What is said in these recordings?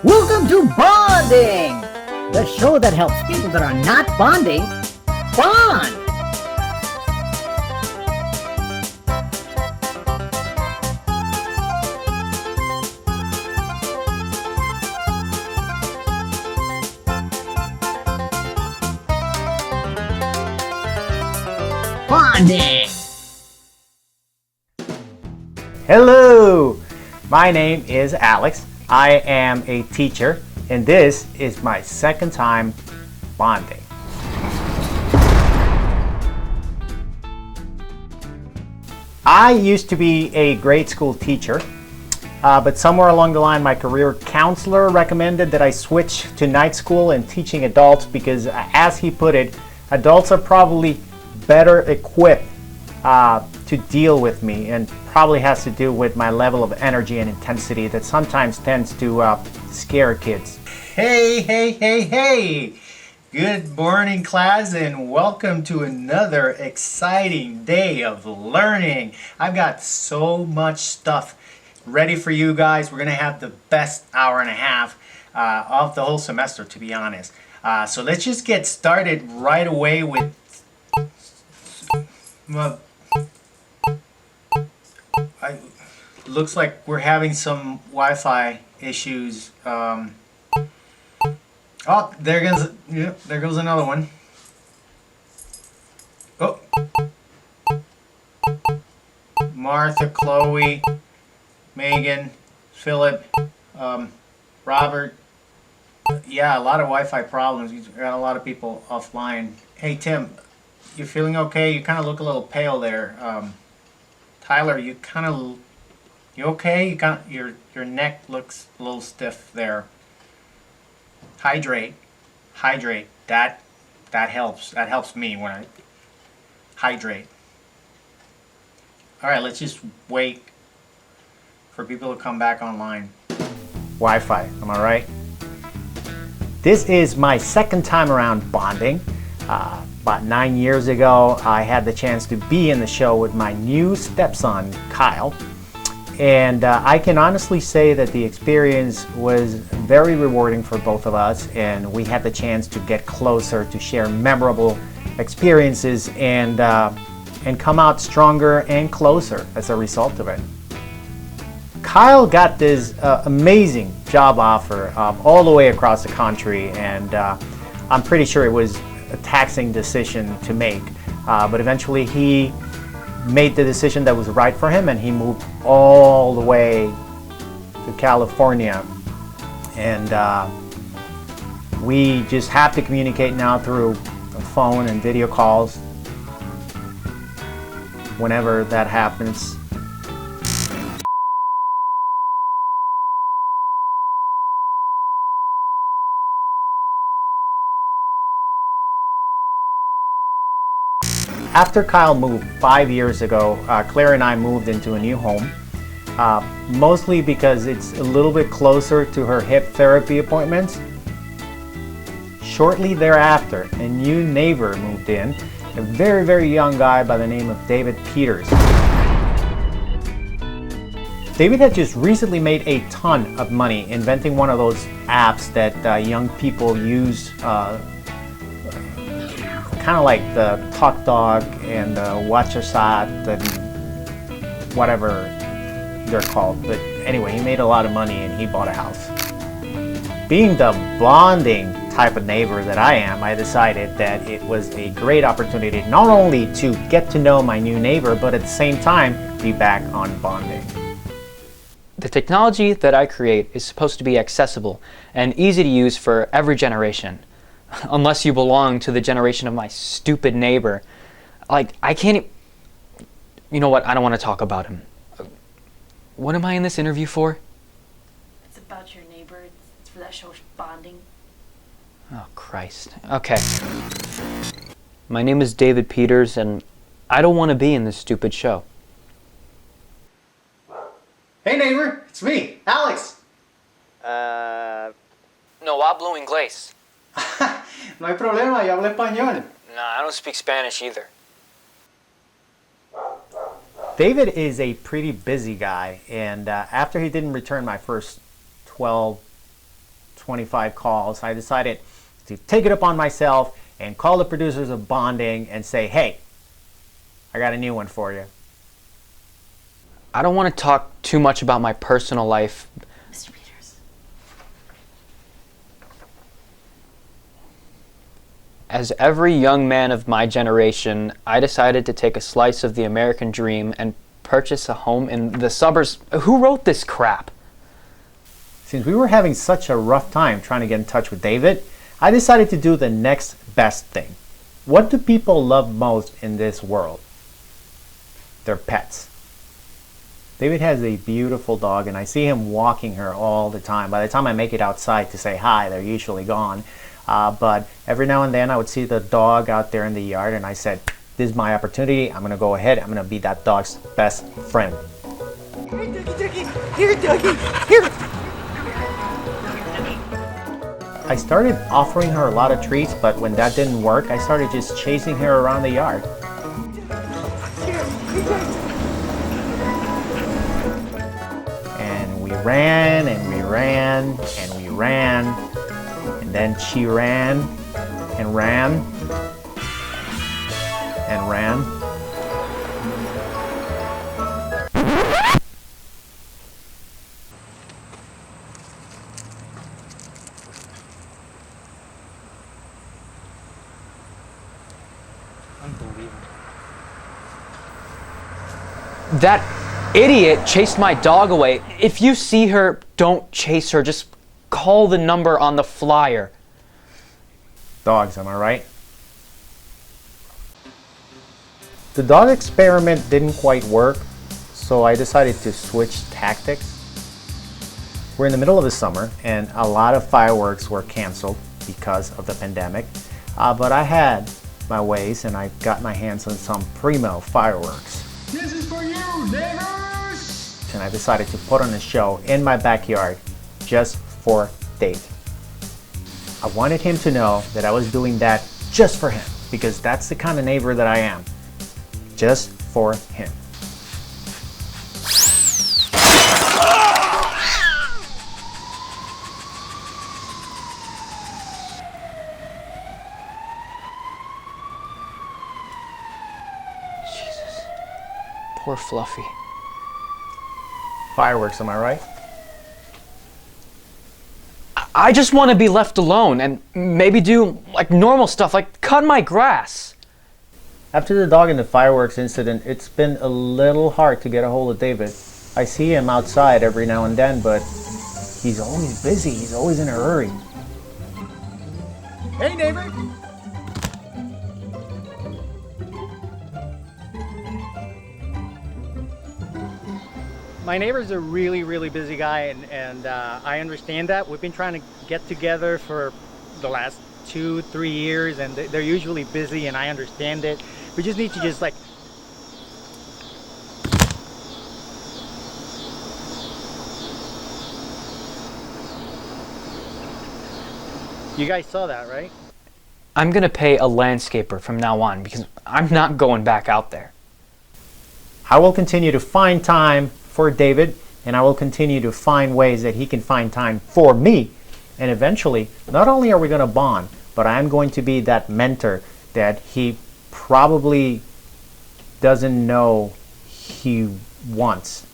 Welcome to Bonding, the show that helps people that are not bonding bond. Bonding. Hello, my name is Alex. I am a teacher, and this is my second time bonding. I used to be a grade school teacher, but somewhere along the line my career counselor recommended that I switch to night school and teaching adults because, as he put it, adults are probably better equipped to deal with me, and probably has to do with my level of energy and intensity that sometimes tends to scare kids. Hey! Good morning, class, and welcome to another exciting day of learning. I've got so much stuff ready for you guys. We're going to have the best hour and a half of the whole semester, to be honest. So let's just get started right away with... looks like we're having some Wi-Fi issues. Oh, there goes another one. Oh, Martha, Chloe, Megan, Philip, Robert. Yeah, a lot of Wi-Fi problems. We've got a lot of people offline. Hey, Tim, you feeling okay? You kind of look a little pale there. Tyler, you okay? Your neck looks a little stiff there. Hydrate. That helps. That helps me when I hydrate. All right, let's just wait for people to come back online. Wi-Fi, am I right? This is my second time around bonding. About 9 years ago, I had the chance to be in the show with my new stepson, Kyle. And I can honestly say that the experience was very rewarding for both of us, and we had the chance to get closer, to share memorable experiences, and come out stronger and closer as a result of it. Kyle got this amazing job offer all the way across the country, and I'm pretty sure it was a taxing decision to make, but eventually he made the decision that was right for him, and he moved all the way to California, and we just have to communicate now through the phone and video calls whenever that happens. After Kyle moved 5 years ago, Claire and I moved into a new home, mostly because it's a little bit closer to her hip therapy appointments. Shortly thereafter, a new neighbor moved in, a very, very young guy by the name of David Peters. David had just recently made a ton of money inventing one of those apps that young people use, kind of like the Talk Dog and the Watch a Sat and whatever they're called. But anyway, he made a lot of money and he bought a house. Being the bonding type of neighbor that I am, I decided that it was a great opportunity not only to get to know my new neighbor, but at the same time be back on bonding. The technology that I create is supposed to be accessible and easy to use for every generation. Unless you belong to the generation of my stupid neighbor. Like, I can't you know what? I don't want to talk about him. What am I in this interview for? It's about your neighbor. It's for that show, Bonding. Oh, Christ. Okay. My name is David Peters, and I don't want to be in this stupid show. Hey neighbor, it's me, Alex. No hablo inglés. No hay problema, yo hablo español. No, I don't speak Spanish either. David is a pretty busy guy, and after he didn't return my first 12 25 calls, I decided to take it upon myself and call the producers of Bonding and say, hey, I got a new one for you. I don't want to talk too much about my personal life. Mr. Peters. As every young man of my generation, I decided to take a slice of the American dream and purchase a home in the suburbs. Who wrote this crap? Since we were having such a rough time trying to get in touch with David, I decided to do the next best thing. What do people love most in this world? Their pets. David has a beautiful dog, and I see him walking her all the time. By the time I make it outside to say hi, they're usually gone. But every now and then I would see the dog out there in the yard, and I said, this is my opportunity. I'm going to go ahead. I'm going to be that dog's best friend. Here, Dougie. Here, Dougie. Here. I started offering her a lot of treats, but when that didn't work, I started just chasing her around the yard. And we ran, and we ran, and we ran, and then she ran, and ran, and ran. That idiot chased my dog away. If you see her, don't chase her. Just call the number on the flyer. Dogs, am I right? The dog experiment didn't quite work, so I decided to switch tactics. We're in the middle of the summer, and a lot of fireworks were canceled because of the pandemic. But I had my ways, and I got my hands on some primo fireworks. This is for you, neighbors! And I decided to put on a show in my backyard just for Dave. I wanted him to know that I was doing that just for him, because that's the kind of neighbor that I am. Just for him. Jesus. Poor Fluffy. Fireworks, am I right? I just want to be left alone and maybe do like normal stuff, like cut my grass. After the dog and the fireworks incident, it's been a little hard to get a hold of David. I see him outside every now and then, but he's always busy. He's always in a hurry. Hey, neighbor! My neighbor's a really busy guy, and I understand that. We've been trying to get together for the last 2-3 years, and they're usually busy, and I understand it. We just need to just like... You guys saw that, right? I'm gonna pay a landscaper from now on because I'm not going back out there. I will continue to find time for David, and I will continue to find ways that he can find time for me. And eventually, not only are we going to bond, but I'm going to be that mentor that he probably doesn't know he wants.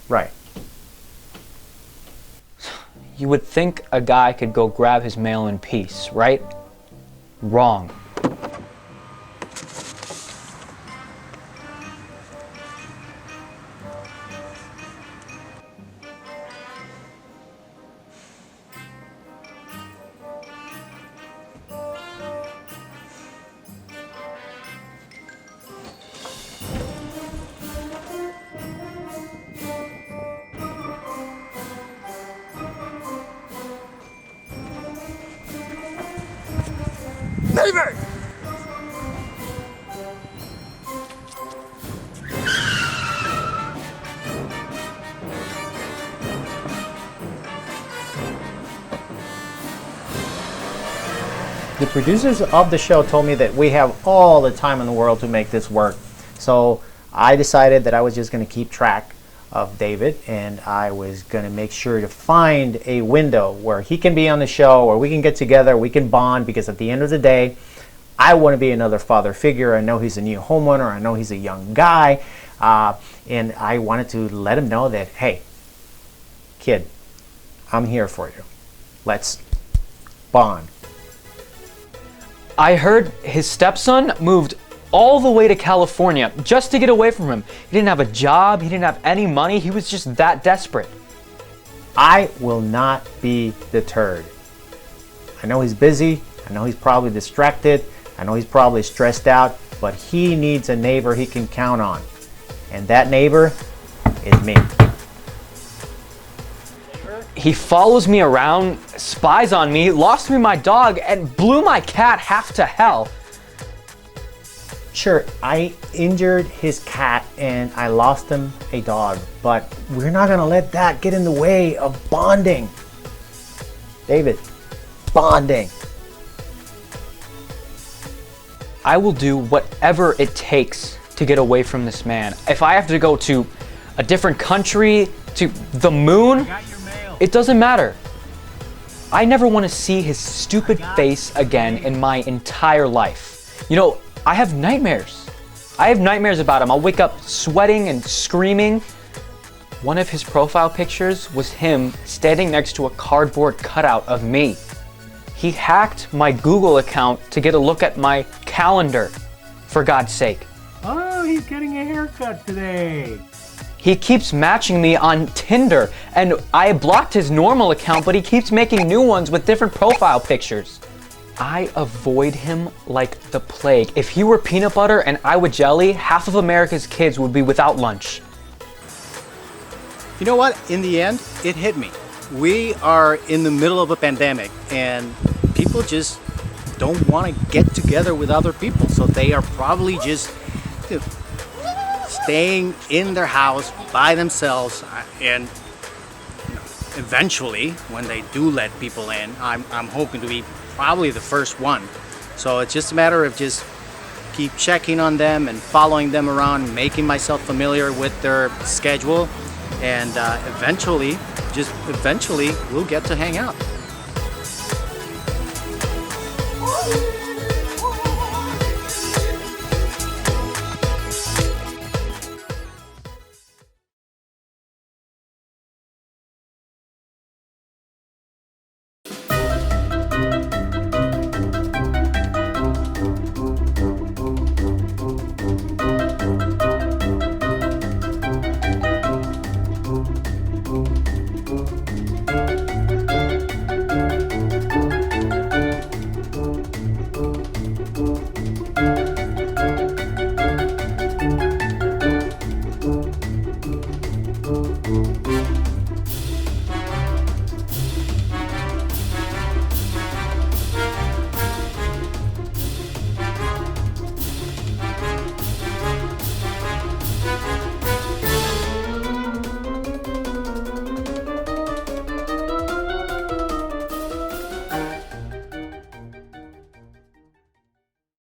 Right. You would think a guy could go grab his mail in peace, right? Wrong. Neighbor! The producers of the show told me that we have all the time in the world to make this work. So I decided that I was just going to keep track of David, and I was going to make sure to find a window where he can be on the show, or we can get together, we can bond, because at the end of the day, I want to be another father figure. I know he's a new homeowner. I know he's a young guy. And I wanted to let him know that, hey, kid, I'm here for you. Let's bond. I heard his stepson moved all the way to California just to get away from him. He didn't have a job, he didn't have any money, he was just that desperate. I will not be deterred. I know he's busy, I know he's probably distracted, I know he's probably stressed out, but he needs a neighbor he can count on. And that neighbor is me. He follows me around, spies on me, lost me my dog, and blew my cat half to hell. Sure, I injured his cat and I lost him a dog, but we're not gonna let that get in the way of bonding. David, bonding. I will do whatever it takes to get away from this man. If I have to go to a different country, to the moon, it doesn't matter. I never want to see his stupid face again in my entire life. You know, I have nightmares. I have nightmares about him. I'll wake up sweating and screaming. One of his profile pictures was him standing next to a cardboard cutout of me. He hacked my Google account to get a look at my calendar, for God's sake. Oh, he's getting a haircut today. He keeps matching me on Tinder, and I blocked his normal account, but he keeps making new ones with different profile pictures. I avoid him like the plague. If he were peanut butter and I were jelly, half of America's kids would be without lunch. You know what? In the end, it hit me. We are in the middle of a pandemic, and people just don't want to get together with other people, so they are probably just staying in their house by themselves. And eventually, when they do let people in, I'm hoping to be probably the first one. So it's just a matter of just keep checking on them and following them around, making myself familiar with their schedule, and eventually we'll get to hang out.